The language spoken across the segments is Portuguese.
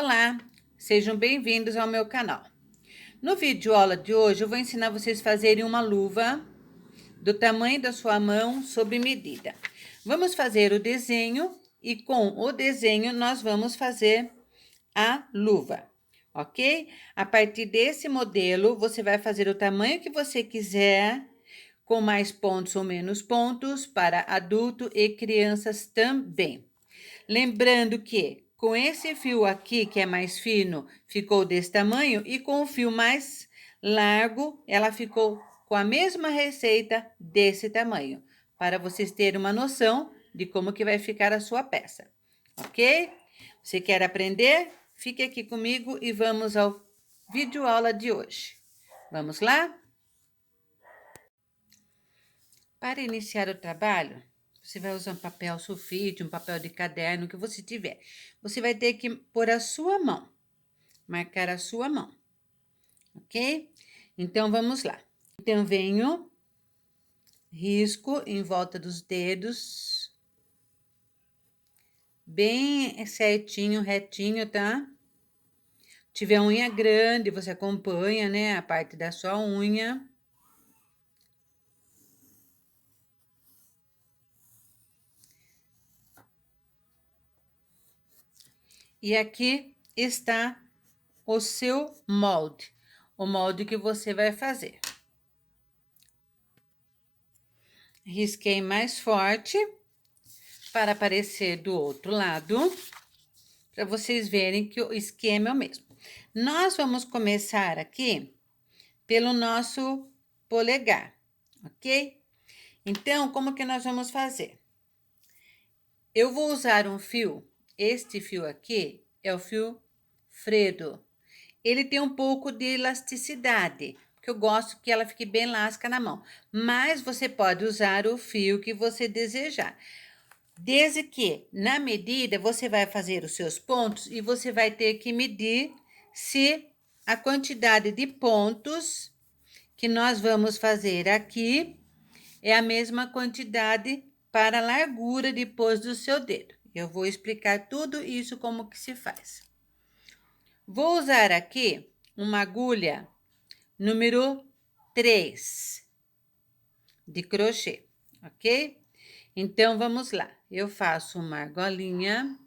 Olá, sejam bem-vindos ao meu canal. No vídeo aula de hoje, eu vou ensinar vocês a fazerem uma luva do tamanho da sua mão sob medida. Vamos fazer o desenho e com o desenho nós vamos fazer a luva, ok? A partir desse modelo, você vai fazer o tamanho que você quiser, com mais pontos ou menos pontos, para adulto e crianças também. Lembrando que com esse fio aqui, que é mais fino, ficou desse tamanho, e com o fio mais largo, ela ficou com a mesma receita desse tamanho, para vocês terem uma noção de como que vai ficar a sua peça, ok? Você quer aprender? Fique aqui comigo e vamos ao vídeo aula de hoje. Vamos lá? Para iniciar o trabalho, você vai usar um papel sulfite, um papel de caderno, o que você tiver. Você vai ter que pôr a sua mão, marcar a sua mão, ok? Então, vamos lá. Então, venho, risco em volta dos dedos, bem certinho, retinho, tá? Tiver unha grande, você acompanha, né, a parte da sua unha. E aqui está o seu molde, o molde que você vai fazer. Risquei mais forte para aparecer do outro lado, para vocês verem que o esquema é o mesmo. Nós vamos começar aqui pelo nosso polegar, ok? Então, como que nós vamos fazer? Eu vou usar um fio, este fio aqui é o fio Fredo. Ele tem um pouco de elasticidade, porque eu gosto que ela fique bem elástica na mão. Mas você pode usar o fio que você desejar. Desde que, na medida, você vai fazer os seus pontos e você vai ter que medir se a quantidade de pontos que nós vamos fazer aqui é a mesma quantidade para a largura depois do seu dedo. Eu vou explicar tudo isso como que se faz. Vou usar aqui uma agulha número 3 de crochê, ok? Então, vamos lá. Eu faço uma argolinha,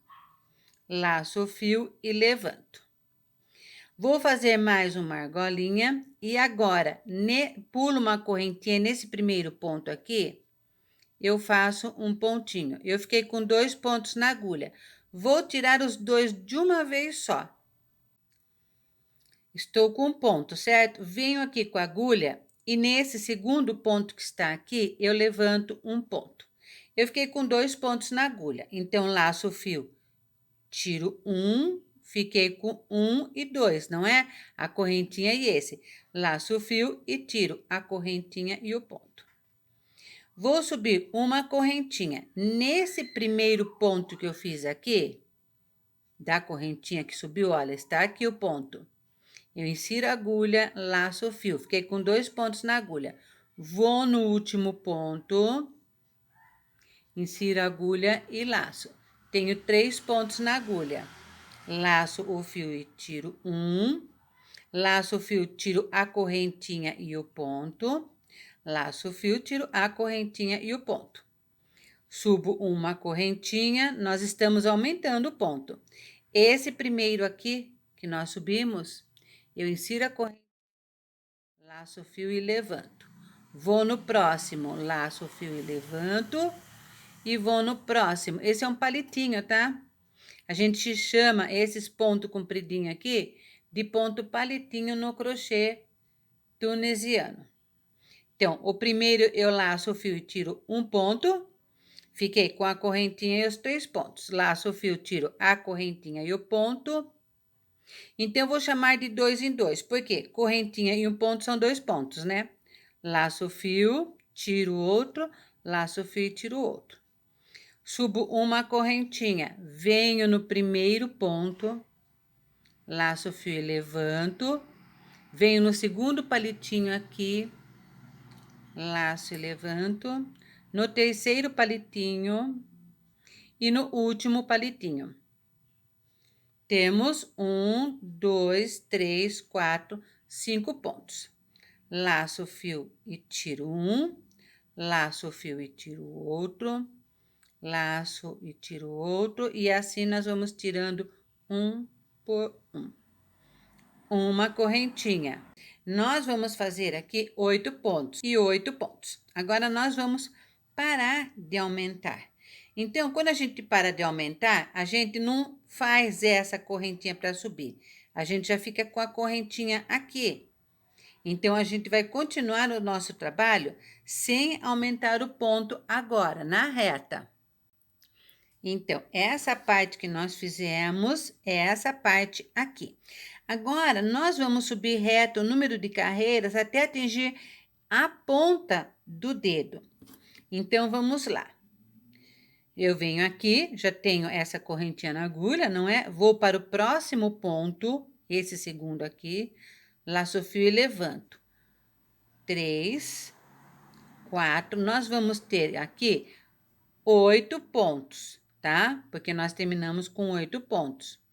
laço o fio e levanto. Vou fazer mais uma argolinha e agora, pulo uma correntinha nesse primeiro ponto aqui, eu faço um pontinho. Eu fiquei com 2 pontos na agulha. Vou tirar os 2 de uma vez só. Estou com um ponto, certo? Venho aqui com a agulha e nesse segundo ponto que está aqui, eu levanto um ponto. Eu fiquei com 2 pontos na agulha, então laço o fio, tiro um, fiquei com 1 e 2, não é? A correntinha e esse. Laço o fio e tiro a correntinha e o ponto. Vou subir uma correntinha. Nesse primeiro ponto que eu fiz aqui, da correntinha que subiu, olha, está aqui o ponto. Eu insiro a agulha, laço o fio. Fiquei com 2 pontos na agulha. Vou no último ponto, insiro a agulha e laço. Tenho 3 pontos na agulha. Laço o fio e tiro um. Laço o fio, tiro a correntinha e o ponto. Laço o fio, tiro a correntinha e o ponto. Subo uma correntinha, nós estamos aumentando o ponto. Esse primeiro aqui que nós subimos, eu insiro a correntinha, laço o fio e levanto. Vou no próximo, laço o fio e levanto. E vou no próximo. Esse é um palitinho, tá? A gente chama esses pontos compridinhos aqui de ponto palitinho no crochê tunisiano. Então, o primeiro eu laço o fio e tiro um ponto. Fiquei com a correntinha e os 3 pontos. Laço o fio, tiro a correntinha e o ponto. Então, eu vou chamar de 2 em 2, porque correntinha e um ponto são 2 pontos, né? Laço o fio, tiro outro, laço o fio e tiro outro. Subo uma correntinha, venho no primeiro ponto, laço o fio e levanto, venho no segundo palitinho aqui, laço e levanto, no terceiro palitinho e no último palitinho. Temos 1, 2, 3, 4, 5 pontos. Laço o fio e tiro um, laço o fio e tiro outro, laço e tiro outro, e assim nós vamos tirando um por um. Uma correntinha. Nós vamos fazer aqui 8 pontos e 8 pontos. Agora, nós vamos parar de aumentar. Então, quando a gente para de aumentar, a gente não faz essa correntinha para subir. A gente já fica com a correntinha aqui. Então, a gente vai continuar o nosso trabalho sem aumentar o ponto agora, na reta. Então, essa parte que nós fizemos é essa parte aqui. Agora, nós vamos subir reto o número de carreiras até atingir a ponta do dedo. Então, vamos lá. Eu venho aqui, já tenho essa correntinha na agulha, não é? Vou para o próximo ponto, esse segundo aqui, laço o fio e levanto. 3, 4, nós vamos ter aqui 8 pontos, tá? Porque nós terminamos com 8 pontos.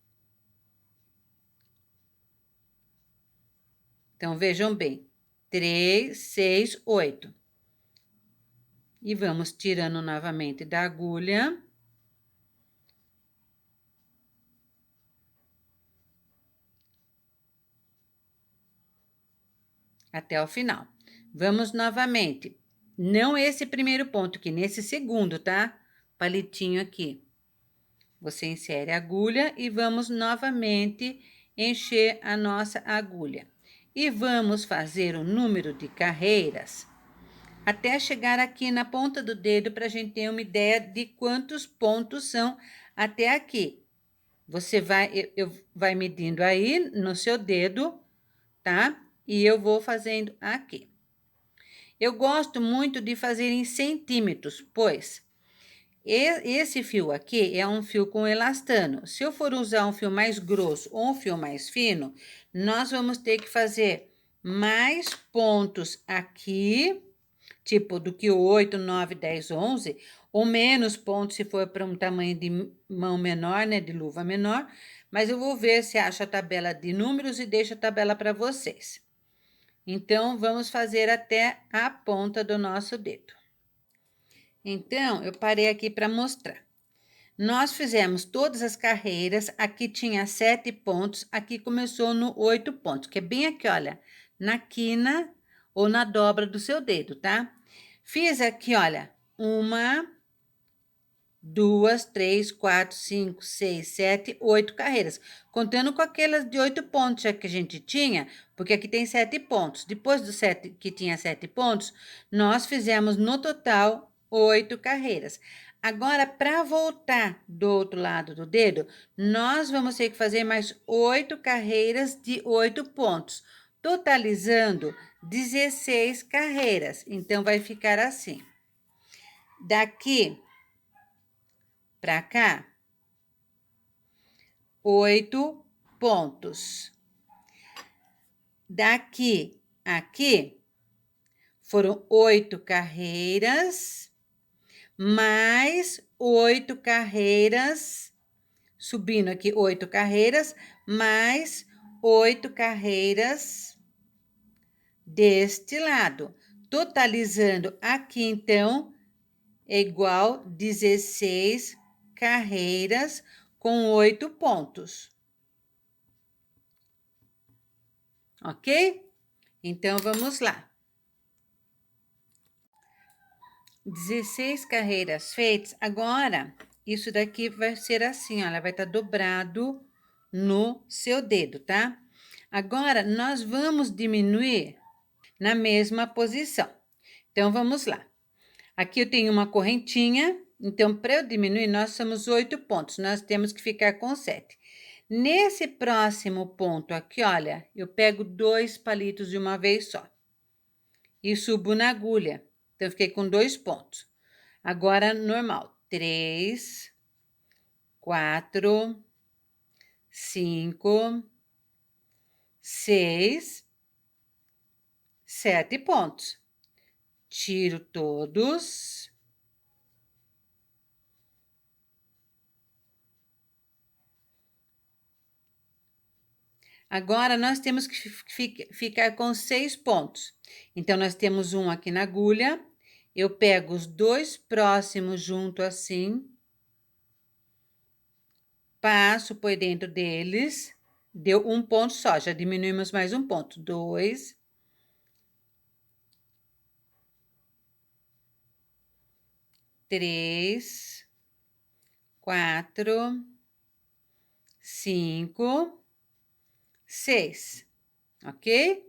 Então, vejam bem, 3, 6, 8. E vamos tirando novamente da agulha. Até o final. Vamos novamente. Não esse primeiro ponto aqui, nesse segundo, tá? Palitinho aqui. Você insere a agulha e vamos novamente encher a nossa agulha. E vamos fazer o número de carreiras até chegar aqui na ponta do dedo para a gente ter uma ideia de quantos pontos são até aqui. Você vai medindo aí no seu dedo, tá? E eu vou fazendo aqui. Eu gosto muito de fazer em centímetros, pois esse fio aqui é um fio com elastano. Se eu for usar um fio mais grosso ou um fio mais fino, nós vamos ter que fazer mais pontos aqui, tipo do que o 8, 9, 10, 11, ou menos pontos se for para um tamanho de mão menor, né, de luva menor, mas eu vou ver se acho a tabela de números e deixo a tabela para vocês. Então, vamos fazer até a ponta do nosso dedo. Então, eu parei aqui para mostrar. Nós fizemos todas as carreiras, aqui tinha 7 pontos, aqui começou no 8 pontos, que é bem aqui, olha, na quina ou na dobra do seu dedo, tá? Fiz aqui, olha, 1, 2, 3, 4, 5, 6, 7, 8 carreiras. Contando com aquelas de 8 pontos que a gente tinha, porque aqui tem 7 pontos. Depois do 7, que tinha 7 pontos, nós fizemos no total 8 carreiras. Agora, para voltar do outro lado do dedo, nós vamos ter que fazer mais 8 carreiras de 8 pontos, totalizando 16 carreiras. Então, vai ficar assim. Daqui para cá, 8 pontos. Daqui aqui, foram 8 carreiras, mais 8 carreiras, subindo aqui 8 carreiras, mais 8 carreiras deste lado. Totalizando aqui, então, é igual 16 carreiras com 8 pontos. Ok? Então, vamos lá. 16 carreiras feitas. Agora, isso daqui vai ser assim, ó, ela vai estar dobrado no seu dedo, tá? Agora, nós vamos diminuir na mesma posição. Então, vamos lá. Aqui eu tenho uma correntinha, então, para eu diminuir, nós somos 8 pontos, nós temos que ficar com 7. Nesse próximo ponto aqui, olha, eu pego 2 palitos de uma vez só e subo na agulha. Então, eu fiquei com 2 pontos. Agora, normal. 3, 4, 5, 6, 7 pontos. Tiro todos. Agora, nós temos que ficar com 6 pontos. Então, nós temos um aqui na agulha. Eu pego os 2 próximos junto assim. Passo por dentro deles. Deu um ponto só, já diminuímos mais um ponto. 2. 3. 4. 5. 6, ok?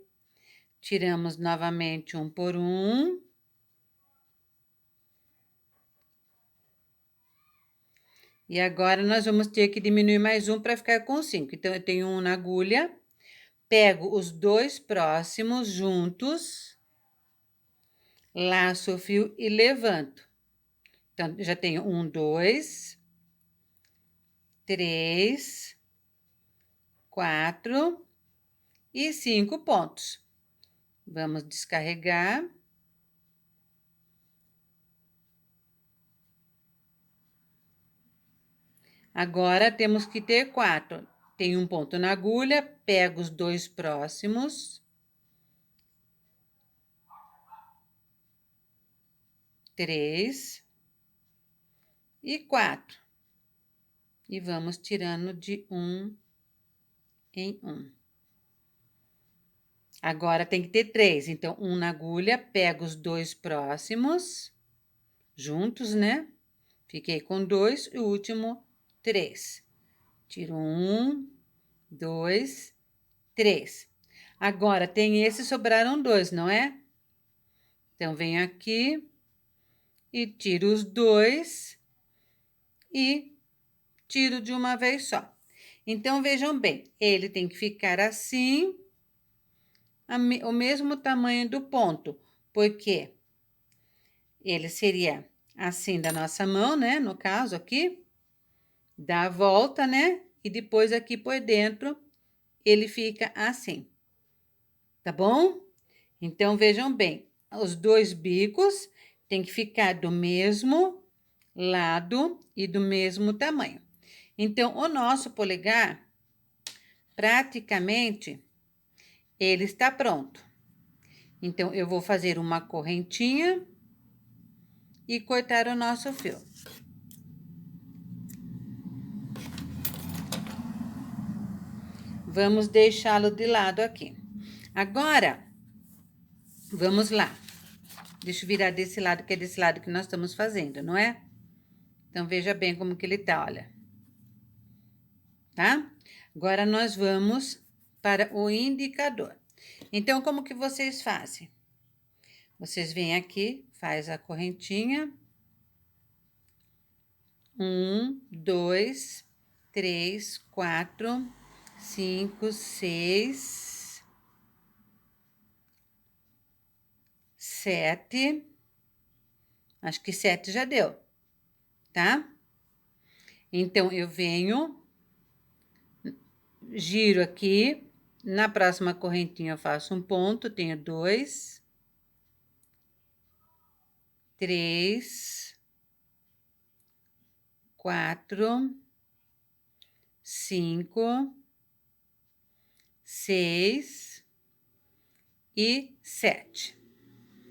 Tiramos novamente um por um. E agora, nós vamos ter que diminuir mais um para ficar com 5. Então, eu tenho um na agulha, pego os 2 próximos juntos, laço o fio e levanto. Então, já tenho 1, 2, 3, 4 e 5 pontos. Vamos descarregar. Agora, temos que ter 4. Tem um ponto na agulha, pego os 2 próximos. 3 e 4. E vamos tirando de 1 em 1. Agora, tem que ter 3. Então, 1 na agulha, pego os 2 próximos, juntos, né? Fiquei com 2 e o último, 3. Tiro 1, 2, 3. Agora, tem esse, sobraram 2, não é? Então, venho aqui e tiro os 2 e tiro de uma vez só. Então, vejam bem, ele tem que ficar assim, o mesmo tamanho do ponto, porque ele seria assim da nossa mão, né? No caso aqui, dá a volta, né? E depois aqui por dentro, ele fica assim, tá bom? Então, vejam bem, os 2 bicos tem que ficar do mesmo lado e do mesmo tamanho. Então, o nosso polegar, praticamente, ele está pronto. Então, eu vou fazer uma correntinha e cortar o nosso fio. Vamos deixá-lo de lado aqui. Agora, vamos lá. Deixa eu virar desse lado, que é desse lado que nós estamos fazendo, não é? Então, veja bem como que ele tá, olha. Tá? Agora, nós vamos para o indicador. Então, como que vocês fazem? Vocês vêm aqui, faz a correntinha. 1, 2, 3, 4, 5, 6, 7. Acho que 7 já deu, tá? Então, eu venho, giro aqui, na próxima correntinha eu faço um ponto, tenho 2, 3, 4, 5, 6 e 7,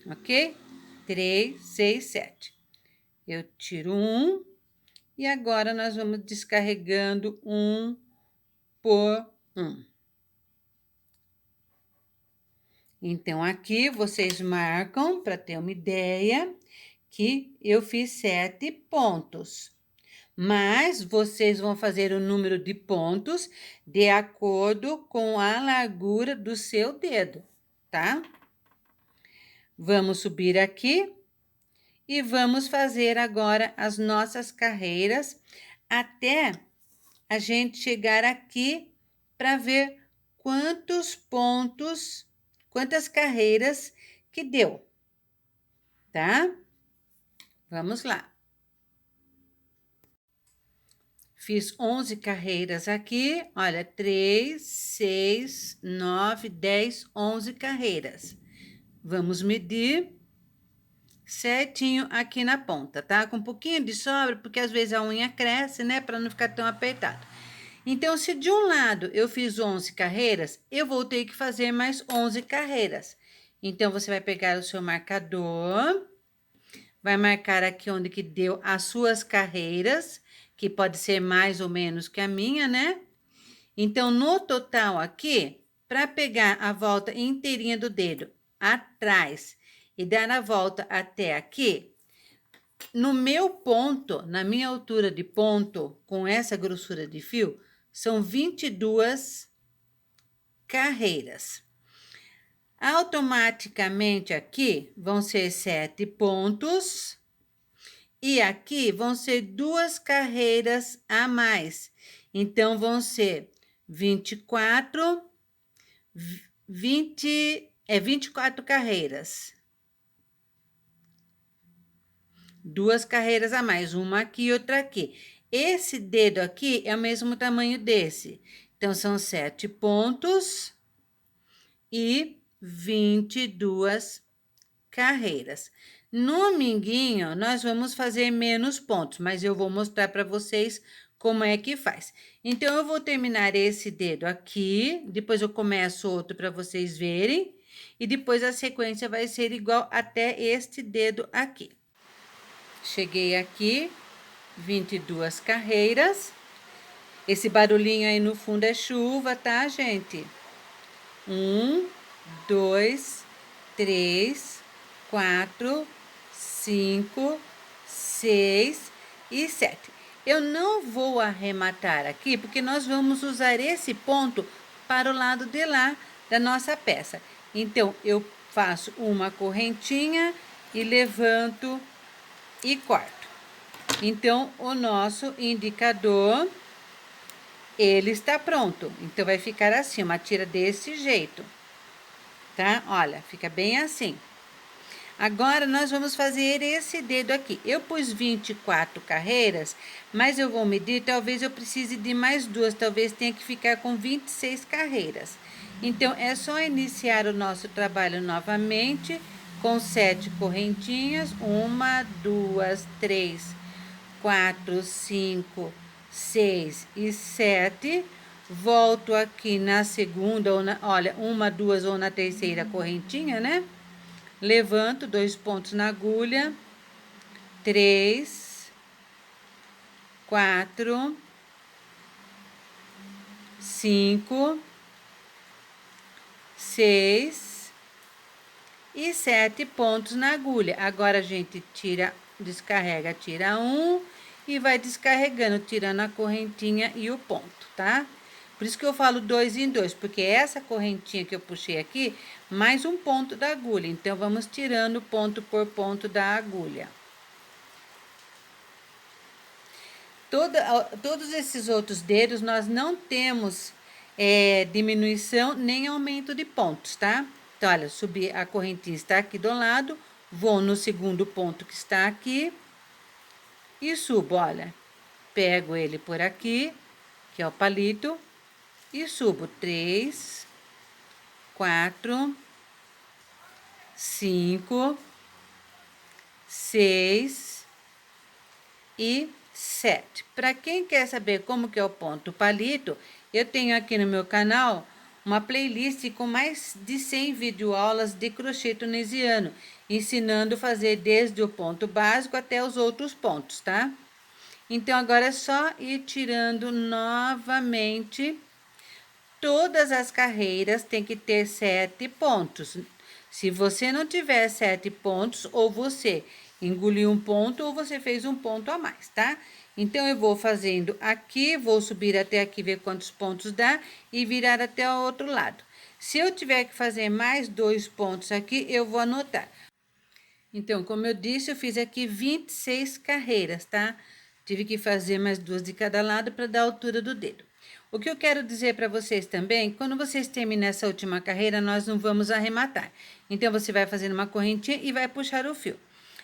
ok? 3, 6, 7. Eu tiro um e agora nós vamos descarregando um por um. Então, aqui vocês marcam, para ter uma ideia, que eu fiz 7 pontos. Mas vocês vão fazer o número de pontos de acordo com a largura do seu dedo, tá? Vamos subir aqui e vamos fazer agora as nossas carreiras até a gente chegar aqui para ver quantos pontos, quantas carreiras que deu, tá? Vamos lá. Fiz 11 carreiras aqui, olha, 3, 6, 9, 10, 11 carreiras. Vamos medir certinho aqui na ponta, tá? Com um pouquinho de sobra, porque às vezes a unha cresce, né? Para não ficar tão apertado. Então, se de um lado eu fiz 11 carreiras, eu vou ter que fazer mais 11 carreiras. Então, você vai pegar o seu marcador, vai marcar aqui onde que deu as suas carreiras, que pode ser mais ou menos que a minha, né? Então, no total aqui, para pegar a volta inteirinha do dedo atrás e dar a volta até aqui, no meu ponto, na minha altura de ponto, com essa grossura de fio, são 22 carreiras. Automaticamente aqui vão ser 7 pontos e aqui vão ser 2 carreiras a mais. Então, vão ser 24, 24 carreiras. 2 carreiras a mais, uma aqui e outra aqui. Esse dedo aqui é o mesmo tamanho desse. Então, são 7 pontos e 22 carreiras. No minguinho, nós vamos fazer menos pontos, mas eu vou mostrar para vocês como é que faz. Então, eu vou terminar esse dedo aqui, depois eu começo outro para vocês verem, e depois a sequência vai ser igual até este dedo aqui. Cheguei aqui, 22 carreiras. Esse barulhinho aí no fundo é chuva, tá, gente? 1, 2, 3, 4, 5, 6 e 7. Eu não vou arrematar aqui, porque nós vamos usar esse ponto para o lado de lá da nossa peça. Então, eu faço uma correntinha e levanto e corto. Então, o nosso indicador, ele está pronto. Então, vai ficar assim, uma tira desse jeito, tá? Olha, fica bem assim. Agora, nós vamos fazer esse dedo aqui. Eu pus 24 carreiras, mas eu vou medir, talvez eu precise de mais 2, talvez tenha que ficar com 26 carreiras. Então, é só iniciar o nosso trabalho novamente, com 7 correntinhas, 1, 2, 3, 4, 5, 6 e 7. Volto aqui na segunda, olha, 1, 2 ou na terceira correntinha, né? Levanto 2 pontos na agulha, 3, 4, 5, 6 e 7 pontos na agulha. Agora a gente tira, descarrega, tira um e vai descarregando, tirando a correntinha e o ponto, tá? Por isso que eu falo 2 em 2, porque essa correntinha que eu puxei aqui, mais um ponto da agulha. Então, vamos tirando ponto por ponto da agulha. Todos esses outros dedos, nós não temos diminuição nem aumento de pontos, tá? Então, olha, subi, a correntinha está aqui do lado, vou no segundo ponto que está aqui e subo, olha. Pego ele por aqui, que é o palito, e subo 3, 4, 5, 6 e 7. Para quem quer saber como que é o ponto palito, eu tenho aqui no meu canal uma playlist com mais de 100 videoaulas de crochê tunisiano, ensinando a fazer desde o ponto básico até os outros pontos, tá? Então, agora é só ir tirando novamente. Todas as carreiras têm que ter 7 pontos. Se você não tiver 7 pontos, ou você engoliu um ponto, ou você fez um ponto a mais, tá? Então, eu vou fazendo aqui, vou subir até aqui, ver quantos pontos dá, e virar até o outro lado. Se eu tiver que fazer mais 2 pontos aqui, eu vou anotar. Então, como eu disse, eu fiz aqui 26 carreiras, tá? Tive que fazer mais 2 de cada lado para dar a altura do dedo. O que eu quero dizer para vocês também, quando vocês terminam essa última carreira, nós não vamos arrematar. Então, você vai fazendo uma correntinha e vai puxar o fio.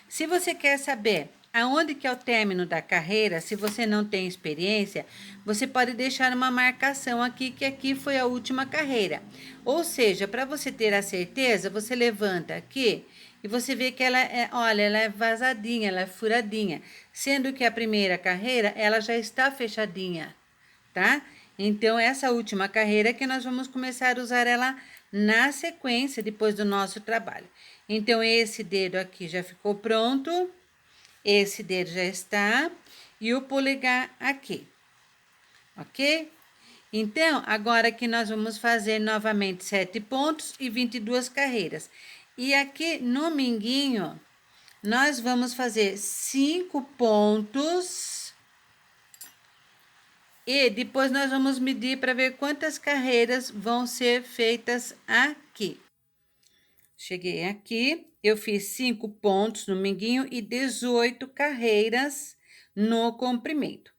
Se você quer saber aonde que é o término da carreira, se você não tem experiência, você pode deixar uma marcação aqui, que aqui foi a última carreira. Ou seja, para você ter a certeza, você levanta aqui e você vê que ela olha, ela é vazadinha, ela é furadinha. Sendo que a primeira carreira, ela já está fechadinha, tá? Então, essa última carreira que nós vamos começar a usar ela na sequência, depois do nosso trabalho. Então, esse dedo aqui já ficou pronto, esse dedo já está, e o polegar aqui, ok? Então, agora que nós vamos fazer novamente 7 pontos e 22 carreiras. E aqui no minguinho, nós vamos fazer 5 pontos e depois nós vamos medir para ver quantas carreiras vão ser feitas aqui. Cheguei aqui, eu fiz 5 pontos no minguinho e 18 carreiras no comprimento.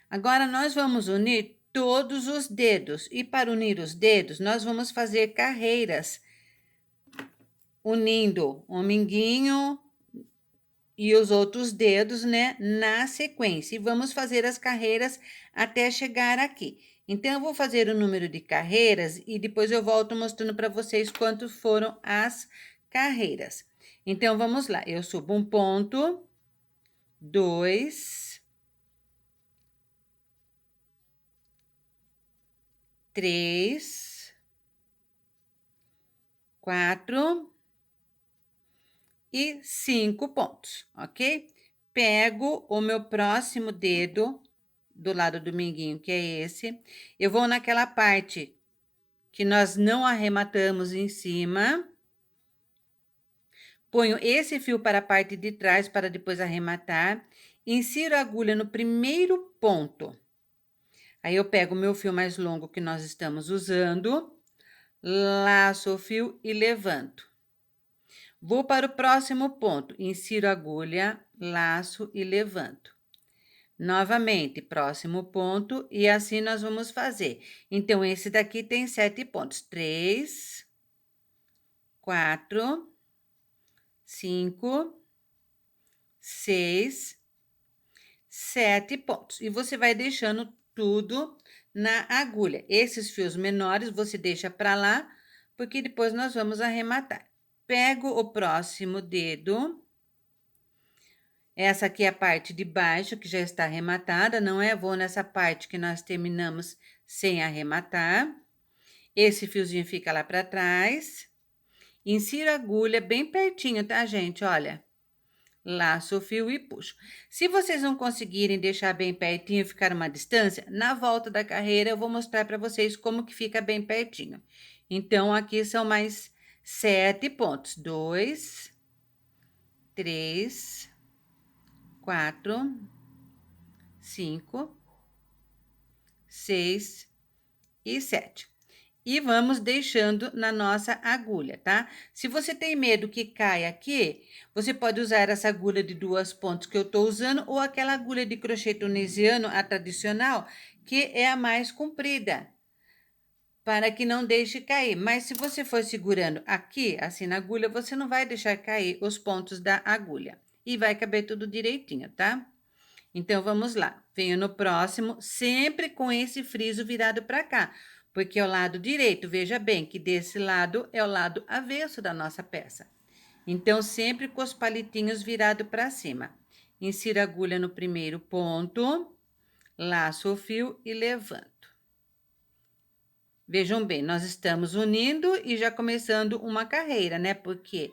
Agora, nós vamos unir todos os dedos. E para unir os dedos, nós vamos fazer carreiras, unindo o minguinho e os outros dedos, né, na sequência. E vamos fazer as carreiras até chegar aqui. Então, eu vou fazer o número de carreiras e depois eu volto mostrando para vocês quantos foram as carreiras. Então, vamos lá. Eu subo um ponto, 2, 3, 4 e 5 pontos, ok? Pego o meu próximo dedo do lado do minguinho, que é esse. Eu vou naquela parte que nós não arrematamos em cima. Ponho esse fio para a parte de trás para depois arrematar. Insiro a agulha no primeiro ponto. Aí, eu pego o meu fio mais longo que nós estamos usando, laço o fio e levanto. Vou para o próximo ponto, insiro a agulha, laço e levanto. Novamente, próximo ponto, e assim nós vamos fazer. Então, esse daqui tem 7 pontos. 3, 4, 5, 6, 7 pontos. E você vai deixando tudo na agulha. Esses fios menores você deixa para lá, porque depois nós vamos arrematar. Pego o próximo dedo. Essa aqui é a parte de baixo, que já está arrematada, não é? Vou nessa parte que nós terminamos sem arrematar. Esse fiozinho fica lá para trás. Insiro a agulha bem pertinho, tá, gente? Olha. Laço o fio e puxo. Se vocês não conseguirem deixar bem pertinho e ficar uma distância, na volta da carreira eu vou mostrar para vocês como que fica bem pertinho. Então, aqui são mais 7 pontos. 2, 3, 4, 5, 6 e 7. E vamos deixando na nossa agulha, tá? Se você tem medo que caia aqui, você pode usar essa agulha de 2 pontos que eu tô usando ou aquela agulha de crochê tunisiano, a tradicional, que é a mais comprida, para que não deixe cair. Mas se você for segurando aqui, assim na agulha, você não vai deixar cair os pontos da agulha. E vai caber tudo direitinho, tá? Então, vamos lá. Venho no próximo, sempre com esse friso virado para cá, porque é o lado direito. Veja bem que desse lado é o lado avesso da nossa peça. Então, sempre com os palitinhos virados para cima. Insiro a agulha no primeiro ponto, laço o fio e levanto. Vejam bem, nós estamos unindo e já começando uma carreira, né? Porque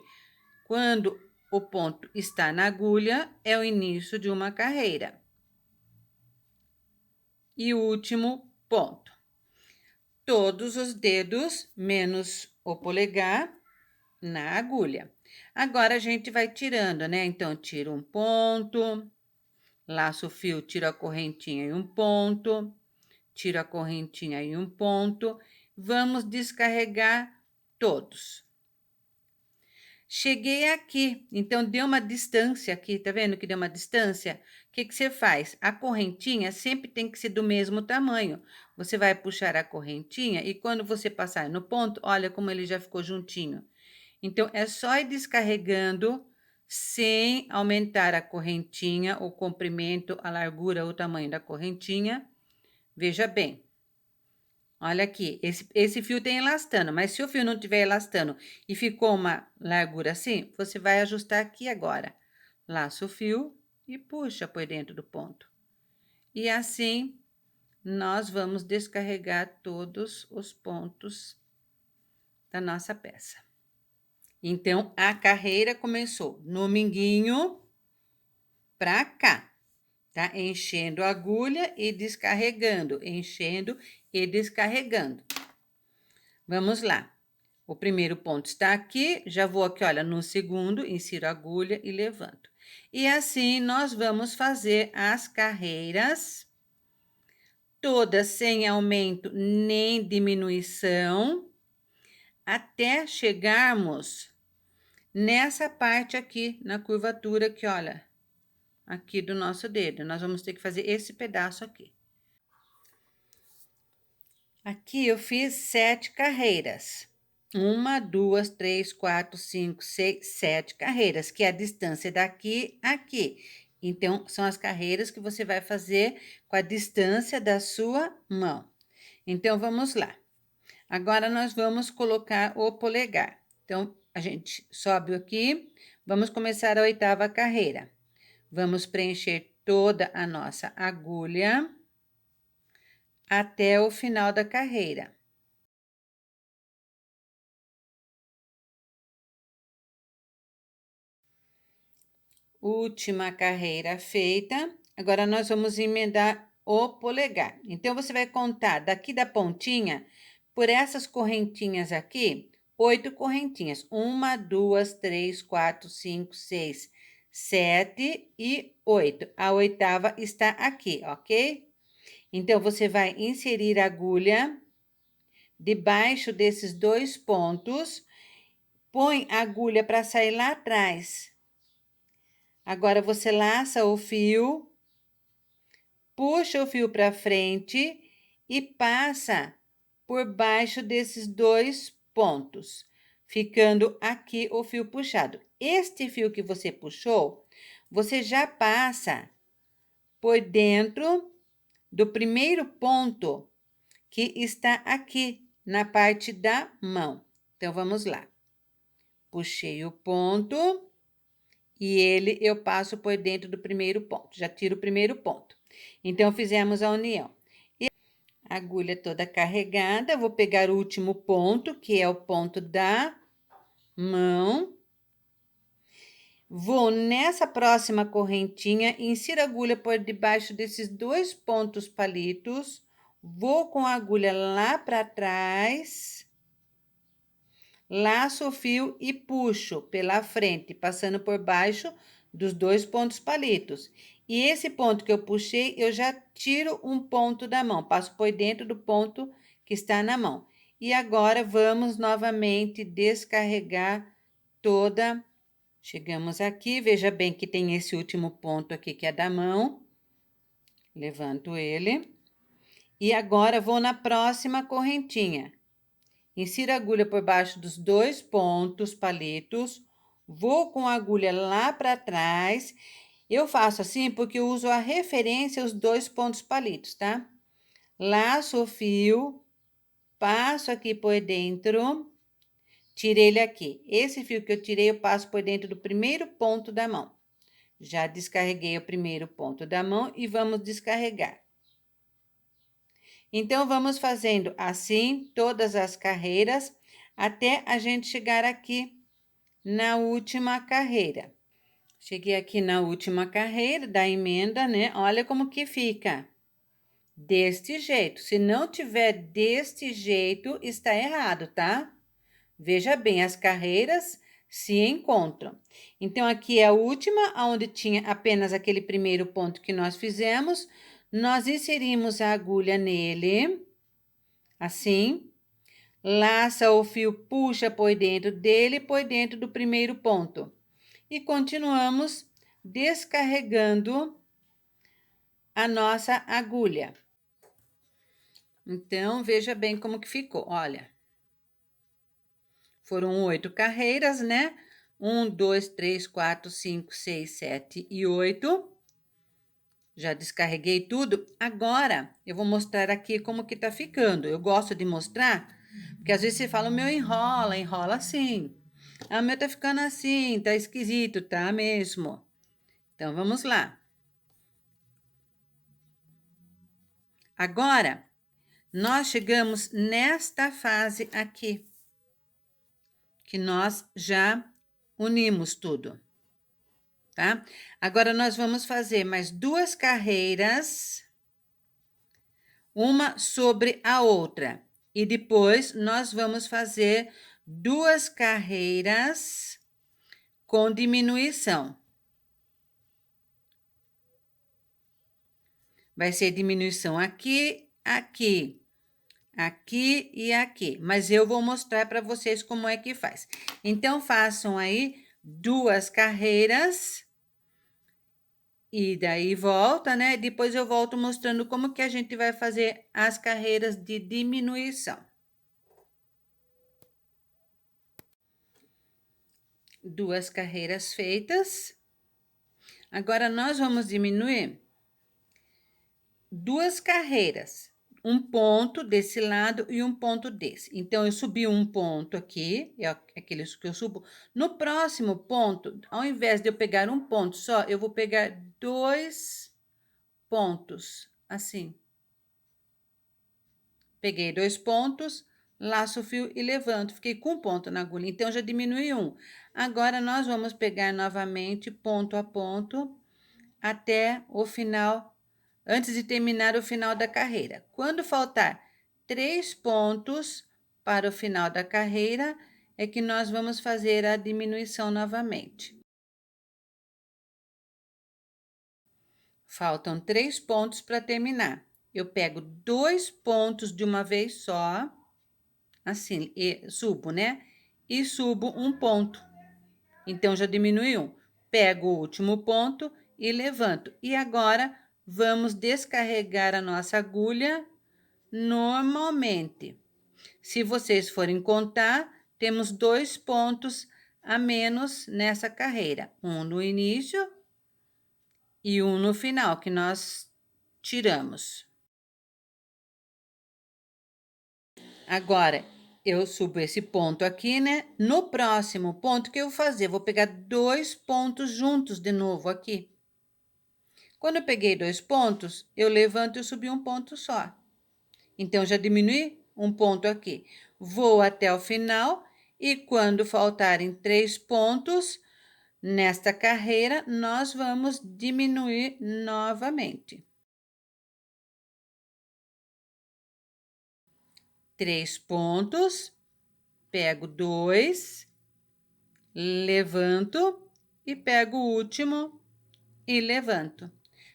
quando o ponto está na agulha, é o início de uma carreira. E o último ponto. Todos os dedos, menos o polegar, na agulha. Agora, a gente vai tirando, né? Então, tiro um ponto, laço o fio, tiro a correntinha em um ponto, tiro a correntinha em um ponto. Vamos descarregar todos. Cheguei aqui, então deu uma distância aqui, tá vendo que deu uma distância? O que você faz? A correntinha sempre tem que ser do mesmo tamanho. Você vai puxar a correntinha e quando você passar no ponto, olha como ele já ficou juntinho. Então, é só ir descarregando sem aumentar a correntinha, o comprimento, a largura, o tamanho da correntinha. Veja bem. Olha aqui, esse fio tem elastano, mas se o fio não tiver elastano e ficou uma largura assim, você vai ajustar aqui agora. Laça o fio e puxa por dentro do ponto. E assim, nós vamos descarregar todos os pontos da nossa peça. Então, a carreira começou no minguinho para cá, tá? Enchendo a agulha e descarregando, enchendo e descarregando. Vamos lá. O primeiro ponto está aqui, já vou aqui, olha, no segundo, insiro a agulha e levanto. E assim, nós vamos fazer as carreiras todas sem aumento nem diminuição, até chegarmos nessa parte aqui, na curvatura aqui, olha, aqui do nosso dedo. Nós vamos ter que fazer esse pedaço aqui. Aqui eu fiz 7 carreiras. 1, 2, 3, 4, 5, 6, 7 carreiras, que é a distância daqui a aqui. Então, são as carreiras que você vai fazer com a distância da sua mão. Então, vamos lá. Agora, nós vamos colocar o polegar. Então, a gente sobe aqui, vamos começar a 8ª carreira. Vamos preencher toda a nossa agulha até o final da carreira. Última carreira feita. Agora, nós vamos emendar o polegar. Então, você vai contar daqui da pontinha, por essas correntinhas aqui, 8 correntinhas. 1, 2, 3, 4, 5, 6, 7 e 8. A 8ª está aqui, ok? Então, você vai inserir a agulha debaixo desses 2 pontos, põe a agulha para sair lá atrás. Agora, você laça o fio, puxa o fio para frente e passa por baixo desses 2 pontos, ficando aqui o fio puxado. Este fio que você puxou, você já passa por dentro do primeiro ponto que está aqui na parte da mão. Então, vamos lá. Puxei o ponto e ele eu passo por dentro do primeiro ponto, já tiro o primeiro ponto. Então, fizemos a união. E a agulha toda carregada, vou pegar o último ponto, que é o ponto da mão. Vou nessa próxima correntinha, insiro a agulha por debaixo desses 2 pontos palitos, vou com a agulha lá para trás, laço o fio e puxo pela frente, passando por baixo dos 2 pontos palitos. E esse ponto que eu puxei, eu já tiro um ponto da mão, passo por dentro do ponto que está na mão. E agora, vamos novamente descarregar toda. Chegamos aqui, veja bem que tem esse último ponto aqui que é da mão. Levanto ele. E agora, vou na próxima correntinha. Insiro a agulha por baixo dos 2 pontos palitos, vou com a agulha lá para trás. Eu faço assim porque eu uso a referência os 2 pontos palitos, tá? Laço o fio, passo aqui por dentro, tirei ele aqui. Esse fio que eu tirei, eu passo por dentro do primeiro ponto da mão. Já descarreguei o primeiro ponto da mão e vamos descarregar. Então, vamos fazendo assim todas as carreiras até a gente chegar aqui na última carreira. Cheguei aqui na última carreira da emenda, né? Olha como que fica. Deste jeito. Se não tiver deste jeito, está errado, tá? Veja bem, as carreiras se encontram. Então, aqui é a última, onde tinha apenas aquele primeiro ponto que nós fizemos. Nós inserimos a agulha nele, assim, laça o fio, puxa por dentro dele, por dentro do primeiro ponto. E continuamos descarregando a nossa agulha. Então, veja bem como que ficou, olha. Foram 8 carreiras, né? 1, 2, 3, 4, 5, 6, 7 e 8. Já descarreguei tudo. Agora, eu vou mostrar aqui como que tá ficando. Eu gosto de mostrar, porque às vezes você fala, o meu enrola, enrola assim. Ah, o meu tá ficando assim, tá esquisito, tá mesmo. Então, vamos lá. Agora, nós chegamos nesta fase aqui, que nós já unimos tudo, tá? Agora, nós vamos fazer mais 2 carreiras, uma sobre a outra. E depois, nós vamos fazer 2 carreiras com diminuição. Vai ser diminuição aqui, aqui, aqui e aqui. Mas eu vou mostrar para vocês como é que faz. Então, façam aí 2 carreiras. E daí volta, né? Depois eu volto mostrando como que a gente vai fazer as carreiras de diminuição. 2 carreiras feitas. Agora, nós vamos diminuir 2 carreiras. Um ponto desse lado e um ponto desse. Então, eu subi um ponto aqui, é aquele que eu subo. No próximo ponto, ao invés de eu pegar um ponto só, eu vou pegar 2 pontos, assim. Peguei 2 pontos, laço o fio e levanto. Fiquei com um ponto na agulha, então já diminui um. Agora, nós vamos pegar novamente ponto a ponto até o final, antes de terminar o final da carreira. Quando faltar 3 pontos para o final da carreira, é que nós vamos fazer a diminuição novamente. Faltam 3 pontos para terminar. Eu pego 2 pontos de uma vez só, assim, e subo, né? E subo um ponto. Então, já diminui um. Pego o último ponto e levanto. E agora, vamos descarregar a nossa agulha normalmente. Se vocês forem contar, temos 2 pontos a menos nessa carreira. Um no início e um no final, que nós tiramos. Agora, eu subo esse ponto aqui, né? No próximo ponto, o que eu vou fazer? Vou pegar 2 pontos juntos de novo aqui. Quando eu peguei 2 pontos, eu levanto e subi um ponto só. Então, já diminui um ponto aqui. Vou até o final e quando faltarem 3 pontos nesta carreira, nós vamos diminuir novamente. 3 pontos, pego 2, levanto e pego o último e levanto.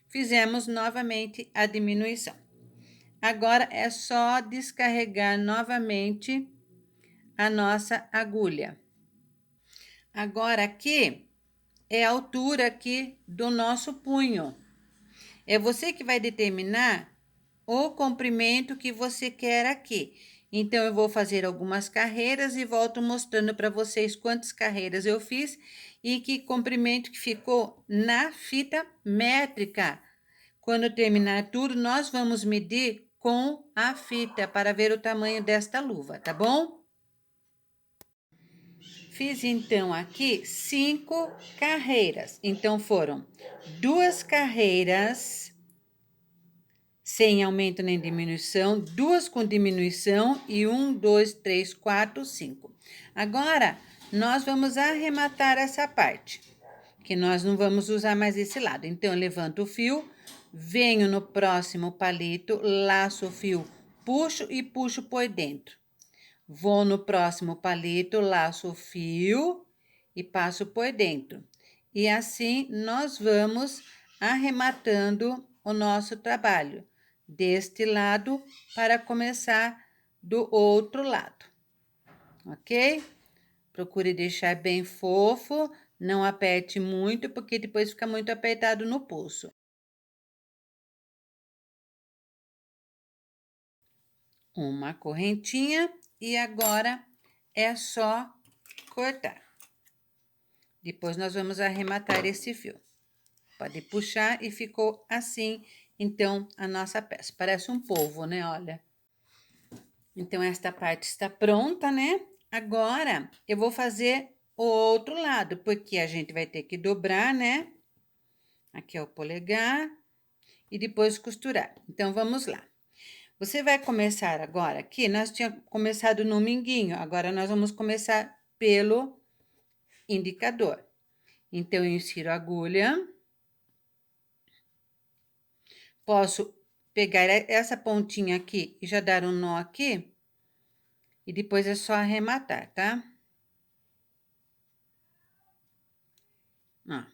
Fizemos novamente a diminuição. Agora, é só descarregar novamente a nossa agulha. Agora, aqui é a altura aqui do nosso punho. É você que vai determinar o comprimento que você quer aqui. Então, eu vou fazer algumas carreiras e volto mostrando para vocês quantas carreiras eu fiz e que comprimento que ficou na fita métrica. Quando terminar tudo, nós vamos medir com a fita para ver o tamanho desta luva, tá bom? Fiz, então, aqui 5 carreiras. Então, foram 2 carreiras sem aumento nem diminuição, 2 com diminuição e 1, 2, 3, 4, 5. Agora, nós vamos arrematar essa parte, que nós não vamos usar mais esse lado. Então, eu levanto o fio, venho no próximo palito, laço o fio, puxo e puxo por dentro. Vou no próximo palito, laço o fio e passo por dentro. E assim, nós vamos arrematando o nosso trabalho deste lado para começar do outro lado, ok? Procure deixar bem fofo, não aperte muito, porque depois fica muito apertado no pulso. Uma correntinha e agora é só cortar. Depois nós vamos arrematar esse fio. Pode puxar e ficou assim, então, a nossa peça. Parece um polvo, né? Olha. Então, esta parte está pronta, né? Agora, eu vou fazer o outro lado, porque a gente vai ter que dobrar, né? Aqui é o polegar e depois costurar. Então, vamos lá. Você vai começar agora aqui, nós tínhamos começado no minguinho, agora nós vamos começar pelo indicador. Então, eu insiro a agulha. Posso pegar essa pontinha aqui e já dar um nó aqui. E depois é só arrematar, tá? Ó.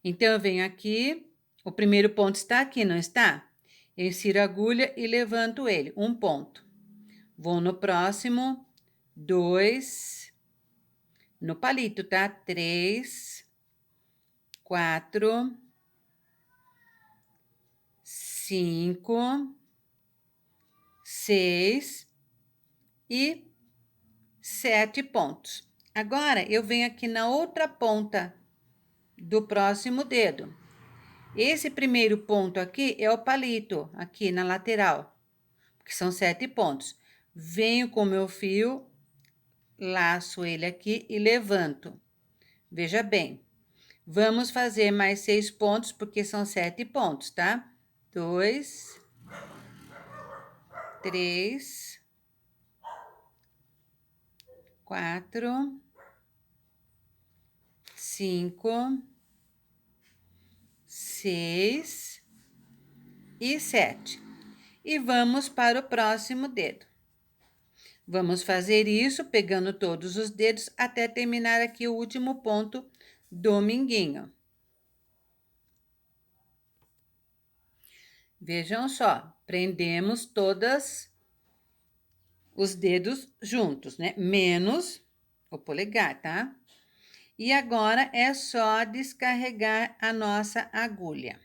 Então, eu venho aqui, o primeiro ponto está aqui, não está? Eu insiro a agulha e levanto ele, um ponto. Vou no próximo, 2, no palito, tá? 3, 4, 5, 6 e 7 pontos. Agora, eu venho aqui na outra ponta do próximo dedo. Esse primeiro ponto aqui é o palito, aqui na lateral, que são 7 pontos. Venho com o meu fio, laço ele aqui e levanto. Veja bem, vamos fazer mais 6 pontos, porque são 7 pontos, tá? 2, 3, 4, 5, 6 e 7. E vamos para o próximo dedo. Vamos fazer isso pegando todos os dedos até terminar aqui o último ponto do minguinho. Vejam só, prendemos todos os dedos juntos, né? Menos o polegar, tá? E agora é só descarregar a nossa agulha.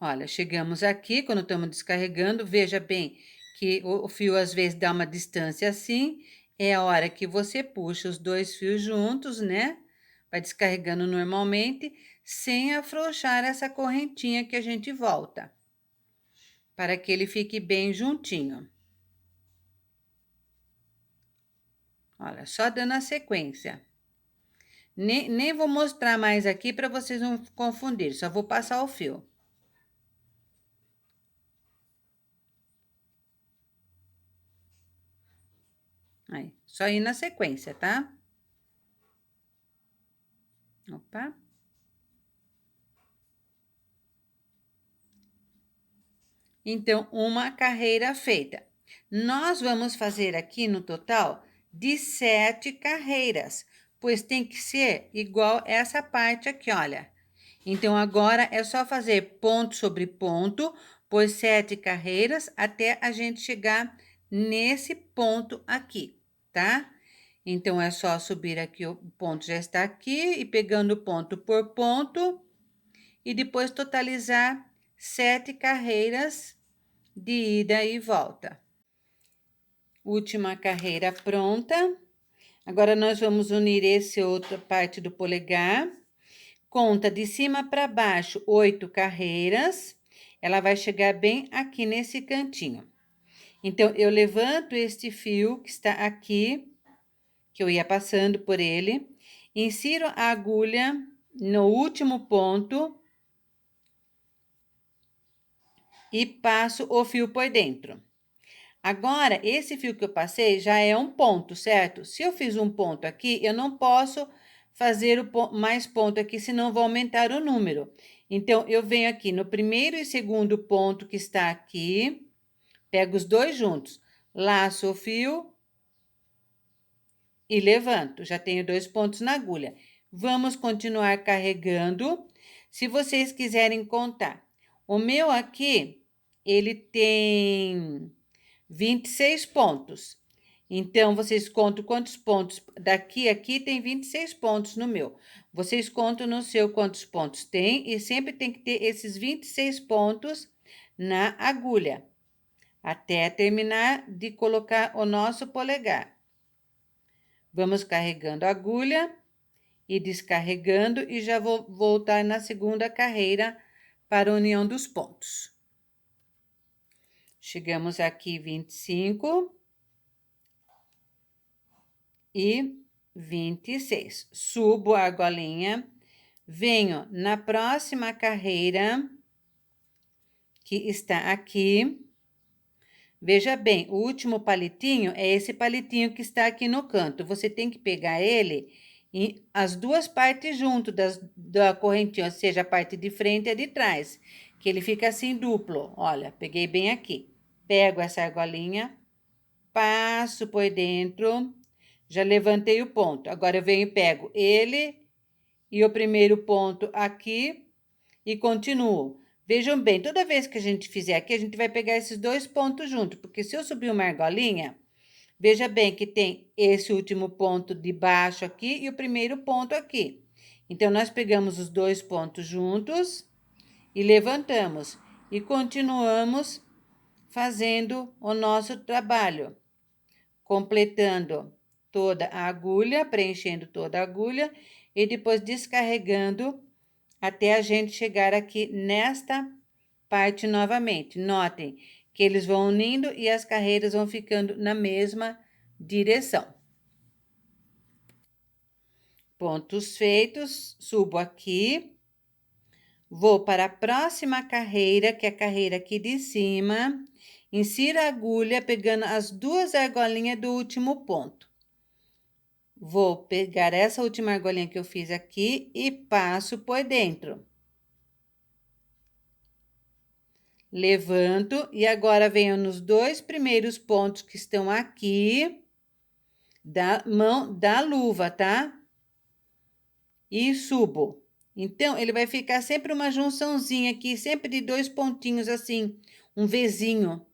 Olha, chegamos aqui, quando estamos descarregando, veja bem que o fio às vezes dá uma distância assim, é a hora que você puxa os 2 fios juntos, né? Vai descarregando normalmente, sem afrouxar essa correntinha que a gente volta, para que ele fique bem juntinho. Olha, só dando a sequência. Nem vou mostrar mais aqui para vocês não confundir, só vou passar o fio. Aí, só ir na sequência, tá? Opa. Então, uma carreira feita. Nós vamos fazer aqui no total de 7 carreiras, pois tem que ser igual essa parte aqui, olha. Então, agora é só fazer ponto sobre ponto, por 7 carreiras, até a gente chegar nesse ponto aqui, tá? Então, é só subir aqui, o ponto já está aqui, e pegando ponto por ponto, e depois totalizar 7 carreiras de ida e volta. Última carreira pronta. Agora, nós vamos unir essa outra parte do polegar. Conta de cima para baixo 8 carreiras. Ela vai chegar bem aqui nesse cantinho. Então, eu levanto este fio que está aqui, que eu ia passando por ele, insiro a agulha no último ponto e passo o fio por dentro. Agora, esse fio que eu passei já é um ponto, certo? Se eu fiz um ponto aqui, eu não posso fazer mais ponto aqui, senão vou aumentar o número. Então, eu venho aqui no primeiro e segundo ponto que está aqui, pego os 2 juntos, laço o fio e levanto. Já tenho 2 pontos na agulha. Vamos continuar carregando. Se vocês quiserem contar, o meu aqui, ele tem 26 pontos. Então, vocês contam quantos pontos. Daqui a aqui tem 26 pontos no meu. Vocês contam no seu quantos pontos tem e sempre tem que ter esses 26 pontos na agulha, até terminar de colocar o nosso polegar. Vamos carregando a agulha e descarregando e já vou voltar na segunda carreira para a união dos pontos. Chegamos aqui 25 e 26. Subo a argolinha, venho na próxima carreira que está aqui. Veja bem, o último palitinho é esse palitinho que está aqui no canto. Você tem que pegar ele e as duas partes junto da correntinha, ou seja, a parte de frente e a de trás, que ele fica assim duplo. Olha, peguei bem aqui. Pego essa argolinha, passo por dentro, já levantei o ponto. Agora eu venho e pego ele e o primeiro ponto aqui e continuo. Vejam bem, toda vez que a gente fizer aqui, a gente vai pegar esses dois pontos juntos, porque se eu subir uma argolinha, veja bem que tem esse último ponto de baixo aqui e o primeiro ponto aqui. Então, nós pegamos os dois pontos juntos e levantamos e continuamos fazendo o nosso trabalho, completando toda a agulha, preenchendo toda a agulha e depois descarregando até a gente chegar aqui nesta parte novamente. Notem que eles vão unindo e as carreiras vão ficando na mesma direção. Pontos feitos, subo aqui, vou para a próxima carreira, que é a carreira aqui de cima, insiro a agulha pegando as duas argolinhas do último ponto. Vou pegar essa última argolinha que eu fiz aqui e passo por dentro. Levanto e agora venho nos dois primeiros pontos que estão aqui da mão da luva, tá? E subo. Então, ele vai ficar sempre uma junçãozinha aqui, sempre de dois pontinhos assim, um Vzinho,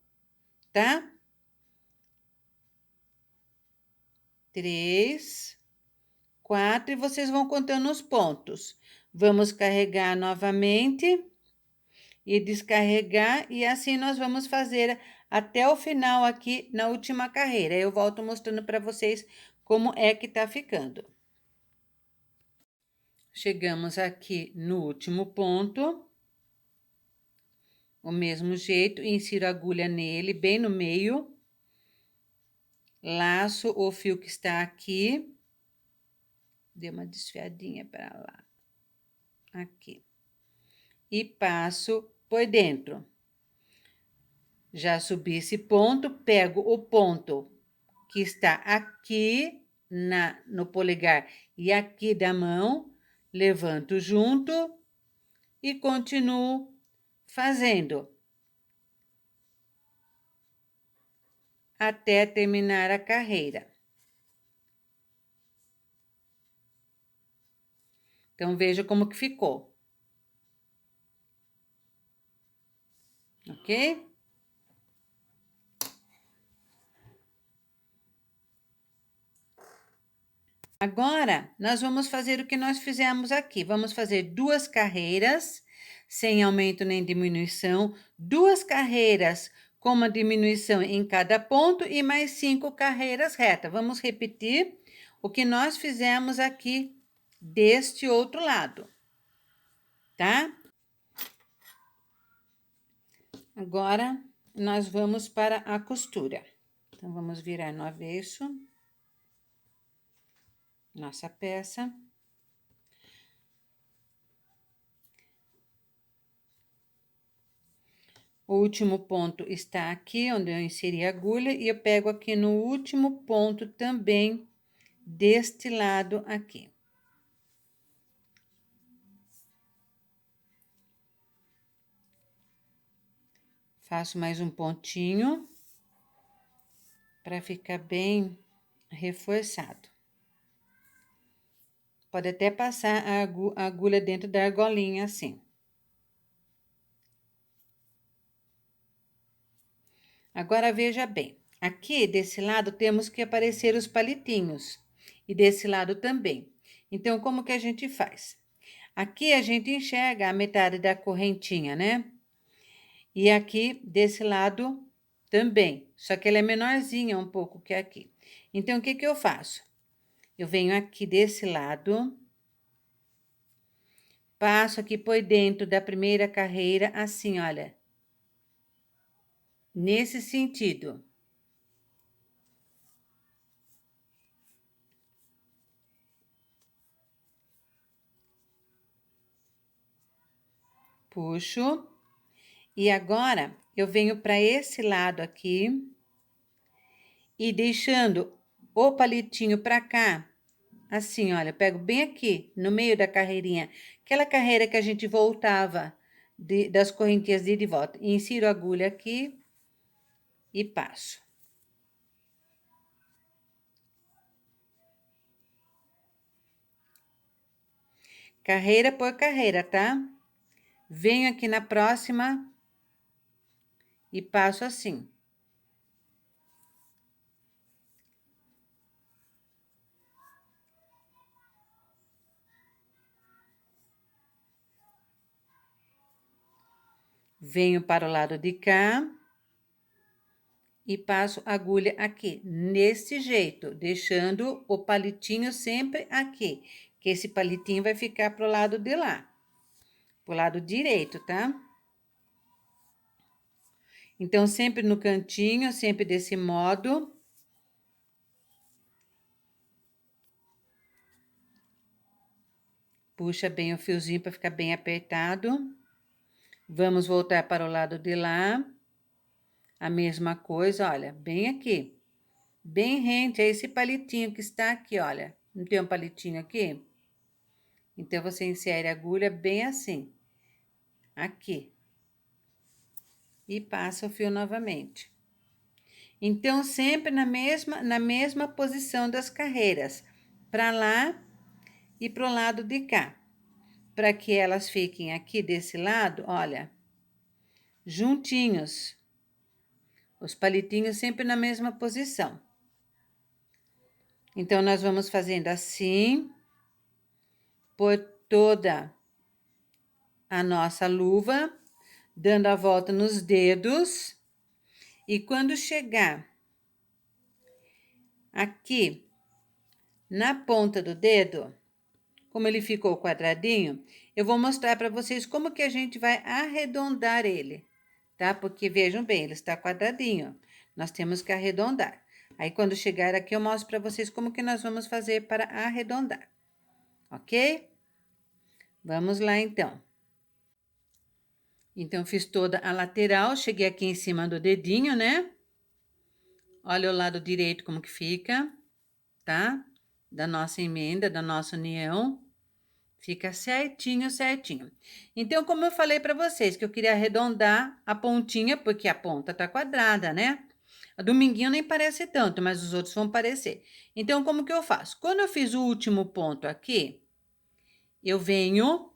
tá? 3, 4, e vocês vão contando os pontos. Vamos carregar novamente e descarregar, e assim nós vamos fazer até o final aqui na última carreira. Eu volto mostrando para vocês como é que tá ficando. Chegamos aqui no último ponto. O mesmo jeito, insiro a agulha nele, bem no meio. Laço o fio que está aqui. Dei uma desfiadinha para lá. Aqui. E passo por dentro. Já subi esse ponto, pego o ponto que está aqui no polegar e aqui da mão, levanto junto e continuo fazendo até terminar a carreira. Então, veja como que ficou. Ok? Agora, nós vamos fazer o que nós fizemos aqui. Vamos fazer duas carreiras, sem aumento nem diminuição, duas carreiras com uma diminuição em cada ponto e mais 5 carreiras retas. Vamos repetir o que nós fizemos aqui deste outro lado, tá? Agora, nós vamos para a costura. Então, vamos virar no avesso nossa peça. O último ponto está aqui, onde eu inseri a agulha, e eu pego aqui no último ponto também, deste lado aqui. Faço mais um pontinho, para ficar bem reforçado. Pode até passar a agulha dentro da argolinha, assim. Agora, veja bem, aqui desse lado temos que aparecer os palitinhos, e desse lado também. Então, como que a gente faz? Aqui a gente enxerga a metade da correntinha, né? E aqui desse lado também, só que ela é menorzinha um pouco que aqui. Então, o que que eu faço? Eu venho aqui desse lado, passo aqui por dentro da primeira carreira, assim, olha. Nesse sentido. Puxo E agora, eu venho para esse lado aqui e deixando o palitinho para cá, assim, olha, pego bem aqui, no meio da carreirinha, aquela carreira que a gente voltava das correntinhas de ida e volta. Insiro a agulha aqui e passo. Carreira por carreira, tá? Venho aqui na próxima e passo assim. Venho para o lado de cá e passo a agulha aqui, nesse jeito, deixando o palitinho sempre aqui, que esse palitinho vai ficar pro lado de lá, pro lado direito, tá? Então, sempre no cantinho, sempre desse modo. Puxa bem o fiozinho para ficar bem apertado. Vamos voltar para o lado de lá. A mesma coisa, olha, bem aqui. Bem rente a esse palitinho que está aqui, olha. Não tem um palitinho aqui? Então, você insere a agulha bem assim. Aqui. E passa o fio novamente. Então, sempre na mesma posição das carreiras. Para lá e pro lado de cá. Para que elas fiquem aqui desse lado, olha, juntinhos. Os palitinhos sempre na mesma posição. Então, nós vamos fazendo assim, por toda a nossa luva, dando a volta nos dedos. E quando chegar aqui na ponta do dedo, como ele ficou quadradinho, eu vou mostrar para vocês como que a gente vai arredondar ele, tá? Porque vejam bem, ele está quadradinho. Nós temos que arredondar. Aí, quando chegar aqui, eu mostro para vocês como que nós vamos fazer para arredondar, ok? Vamos lá, então. Então, fiz toda a lateral, cheguei aqui em cima do dedinho, né? Olha o lado direito como que fica, tá? Da nossa emenda, da nossa união. Fica certinho, certinho. Então, como eu falei para vocês, que eu queria arredondar a pontinha, porque a ponta tá quadrada, né? A do minguinho nem parece tanto, mas os outros vão parecer. Então, como que eu faço? Quando eu fiz o último ponto aqui, eu venho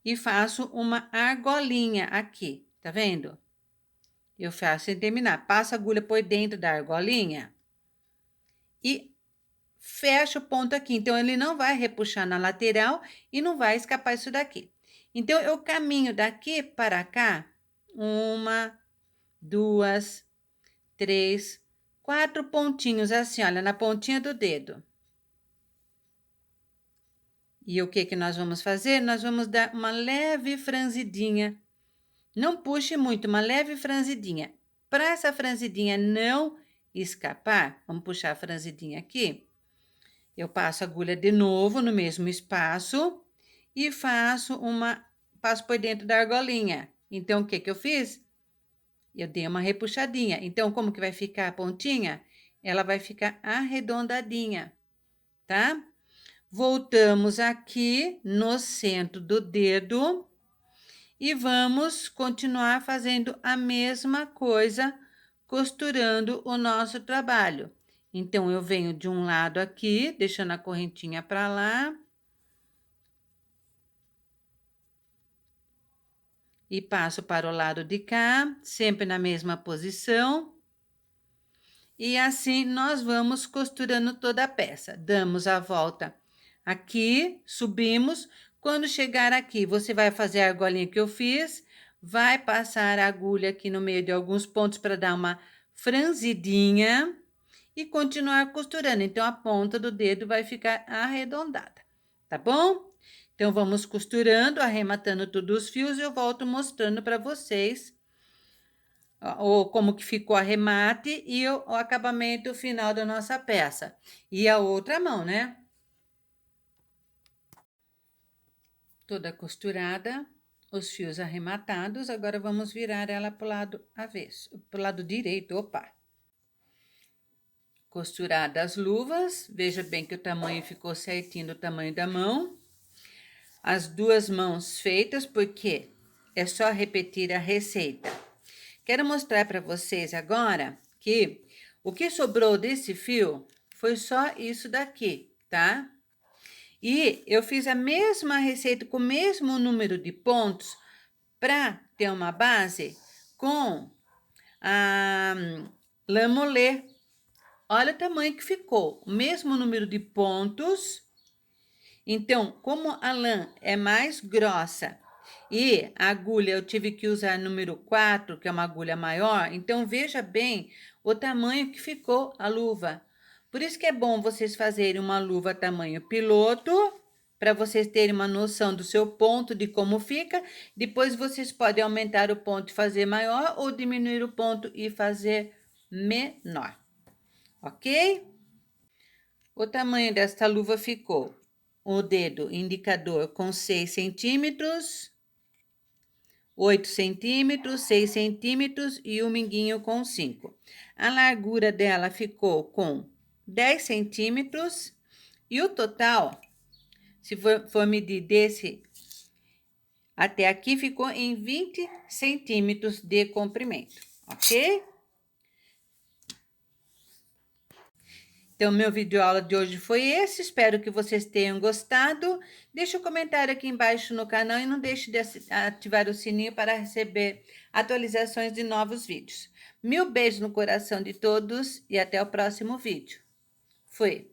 e faço uma argolinha aqui, tá vendo? Eu faço sem terminar. Passo a agulha por dentro da argolinha e fecho o ponto aqui. Então, ele não vai repuxar na lateral e não vai escapar isso daqui. Então, eu caminho daqui para cá, 1, 2, 3, 4 pontinhos assim, olha, na pontinha do dedo. E o que que nós vamos fazer? Nós vamos dar uma leve franzidinha. Não puxe muito, uma leve franzidinha. Para essa franzidinha não escapar, vamos puxar a franzidinha aqui. Eu passo a agulha de novo no mesmo espaço e passo por dentro da argolinha. Então, o que que eu fiz? Eu dei uma repuxadinha. Então, como que vai ficar a pontinha? Ela vai ficar arredondadinha, tá? Voltamos aqui no centro do dedo e vamos continuar fazendo a mesma coisa, costurando o nosso trabalho. Então, eu venho de um lado aqui, deixando a correntinha para lá. E passo para o lado de cá, sempre na mesma posição. E assim, nós vamos costurando toda a peça. Damos a volta aqui, subimos. Quando chegar aqui, você vai fazer a argolinha que eu fiz, vai passar a agulha aqui no meio de alguns pontos para dar uma franzidinha e continuar costurando. Então, a ponta do dedo vai ficar arredondada, tá bom? Então, vamos costurando, arrematando todos os fios e eu volto mostrando para vocês como que ficou o arremate e o acabamento final da nossa peça. E a outra mão, né? Toda costurada. os fios arrematados. Agora, vamos virar ela para o lado avesso, para o lado direito, opa. Costuradas as luvas, veja bem que o tamanho ficou certinho do tamanho da mão. As duas mãos feitas, porque é só repetir a receita. Quero mostrar para vocês agora que o que sobrou desse fio foi só isso daqui, tá? E eu fiz a mesma receita com o mesmo número de pontos para ter uma base com a lã molê. Olha o tamanho que ficou, o mesmo número de pontos. Então, como a lã é mais grossa e a agulha eu tive que usar número 4, que é uma agulha maior, então veja bem o tamanho que ficou a luva. Por isso que é bom vocês fazerem uma luva tamanho piloto, para vocês terem uma noção do seu ponto, de como fica. Depois vocês podem aumentar o ponto e fazer maior, ou diminuir o ponto e fazer menor. Ok? O tamanho desta luva ficou o dedo indicador com 6 centímetros, 8 centímetros, 6 centímetros e o minguinho com 5. A largura dela ficou com 10 centímetros e o total, se for medir desse até aqui, ficou em 20 centímetros de comprimento, ok? Então, meu vídeo aula de hoje foi esse. Espero que vocês tenham gostado. Deixe um comentário aqui embaixo no canal e não deixe de ativar o sininho para receber atualizações de novos vídeos. Mil beijos no coração de todos e até o próximo vídeo. Fui!